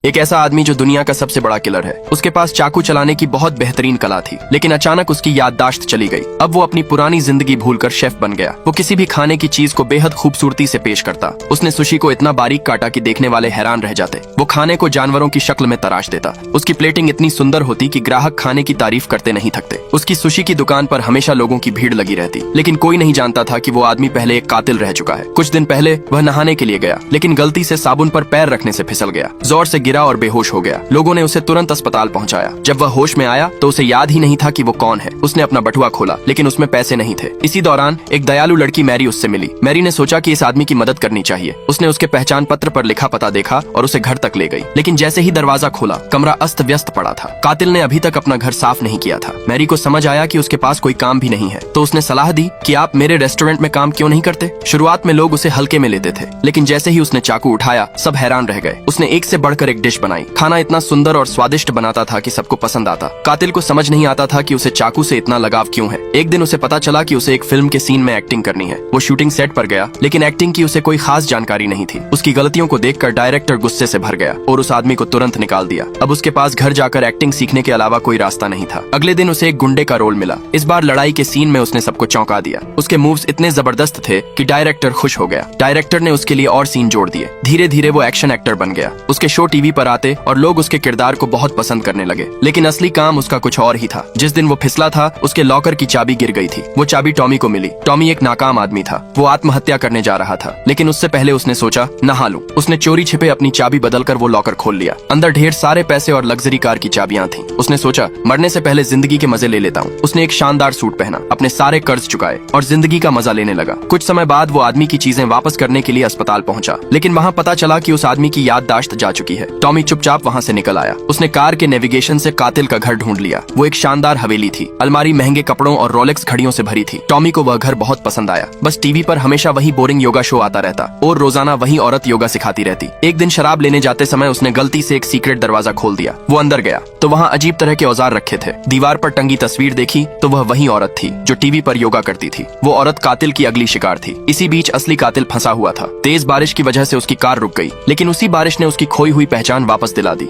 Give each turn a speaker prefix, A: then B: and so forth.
A: एक ऐसा आदमी जो दुनिया का सबसे बड़ा किलर है। उसके पास चाकू चलाने की बहुत बेहतरीन कला थी, लेकिन अचानक उसकी याददाश्त चली गई। अब वो अपनी पुरानी जिंदगी भूलकर शेफ बन गया। वो किसी भी खाने की चीज को बेहद खूबसूरती से पेश करता। उसने सुशी को इतना बारीक काटा कि देखने वाले हैरान रह जाते। वो खाने को जानवरों की शक्ल में तराश देता। उसकी प्लेटिंग इतनी सुंदर होती कि ग्राहक खाने की तारीफ करते नहीं थकते। उसकी सुशी की दुकान पर हमेशा लोगों की भीड़ लगी रहती, लेकिन कोई नहीं जानता था कि वो आदमी पहले एक कातिल रह चुका है। कुछ दिन पहले वह नहाने के लिए गया, लेकिन गलती से साबुन पर पैर रखने से फिसल गया, जोर से गिरा और बेहोश हो गया। लोगों ने उसे तुरंत अस्पताल पहुंचाया। जब वह होश में आया तो उसे याद ही नहीं था कि वो कौन है। उसने अपना बटुआ खोला, लेकिन उसमें पैसे नहीं थे। इसी दौरान एक दयालु लड़की मैरी उससे मिली। मैरी ने सोचा कि इस आदमी की मदद करनी चाहिए। उसने उसके पहचान पत्र पर लिखा पता देखा और उसे घर तक ले गई। लेकिन जैसे ही दरवाजा खोला, कमरा अस्त व्यस्त पड़ा था। कातिल ने अभी तक अपना घर साफ नहीं किया था। मैरी को समझ आया कि उसके पास कोई काम भी नहीं है, तो उसने सलाह दी कि आप मेरे रेस्टोरेंट में काम क्यों नहीं करते। शुरुआत में लोग उसे हल्के में लेते थे, लेकिन जैसे ही उसने चाकू उठाया, सब हैरान रह गए। उसने एक से बढ़कर एक डिश बनाई। खाना इतना सुंदर और स्वादिष्ट बनाता था कि सबको पसंद आता। कातिल को समझ नहीं आता था कि उसे चाकू से इतना लगाव क्यों है। एक दिन उसे पता चला कि उसे एक फिल्म के सीन में एक्टिंग करनी है। वो शूटिंग सेट पर गया, लेकिन एक्टिंग की उसे कोई खास जानकारी नहीं थी। उसकी गलतियों को देखकर डायरेक्टर गुस्से से भर गया और उस आदमी को तुरंत निकाल दिया। अब उसके पास घर जाकर एक्टिंग सीखने के अलावा कोई रास्ता नहीं था। अगले दिन उसे एक गुंडे का रोल मिला। इस बार लड़ाई के सीन में उसने सबको चौंका दिया। उसके मूव्स इतने जबरदस्त थे कि डायरेक्टर खुश हो गया। डायरेक्टर ने उसके लिए और सीन जोड़ दिए। धीरे धीरे वो एक्शन एक्टर बन गया। उसके शो टीवी पर आते और लोग उसके किरदार को बहुत पसंद करने लगे। लेकिन असली काम उसका कुछ और ही था। जिस दिन वो फिसला था, उसके लॉकर की चाबी गिर गई थी। वो चाबी टॉमी को मिली। टॉमी एक नाकाम आदमी था। वो आत्महत्या करने जा रहा था, लेकिन उससे पहले उसने सोचा नहा लूं। उसने चोरी छिपे अपनी चाबी बदलकर वो लॉकर खोल लिया। अंदर ढेर सारे पैसे और लग्जरी कार की चाबियां थीं। उसने सोचा मरने से पहले जिंदगी के मजे ले लेता हूँ। उसने एक शानदार सूट पहना, अपने सारे कर्ज चुकाए और जिंदगी का मजा लेने लगा। कुछ समय बाद वो आदमी की चीजें वापस करने के लिए अस्पताल पहुंचा, लेकिन वहाँ पता चला कि उस आदमी की याददाश्त जा चुकी है। टॉमी चुपचाप वहाँ से निकल आया। उसने कार के नेविगेशन से कातिल का घर ढूंढ लिया। वो एक शानदार हवेली थी। अलमारी महंगे कपड़ों और रोलेक्स घड़ियों से भरी थी। टॉमी को वह घर बहुत पसंद आया। बस टीवी पर हमेशा वही बोरिंग योगा शो आता रहता और रोजाना वही औरत योगा सिखाती रहती। एक दिन शराब लेने जाते समय उसने गलती से एक सीक्रेट दरवाजा खोल दिया। वो अंदर गया तो वहाँ अजीब तरह के औजार रखे थे। दीवार पर टंगी तस्वीर देखी तो वह वही औरत थी जो टीवी पर योगा करती थी। वो औरत कातिल की अगली शिकार थी। इसी बीच असली कातिल फंसा हुआ था। तेज बारिश की वजह से उसकी कार रुक गई, लेकिन उसी बारिश ने उसकी खोई हुई पहचान वापस दिला दी।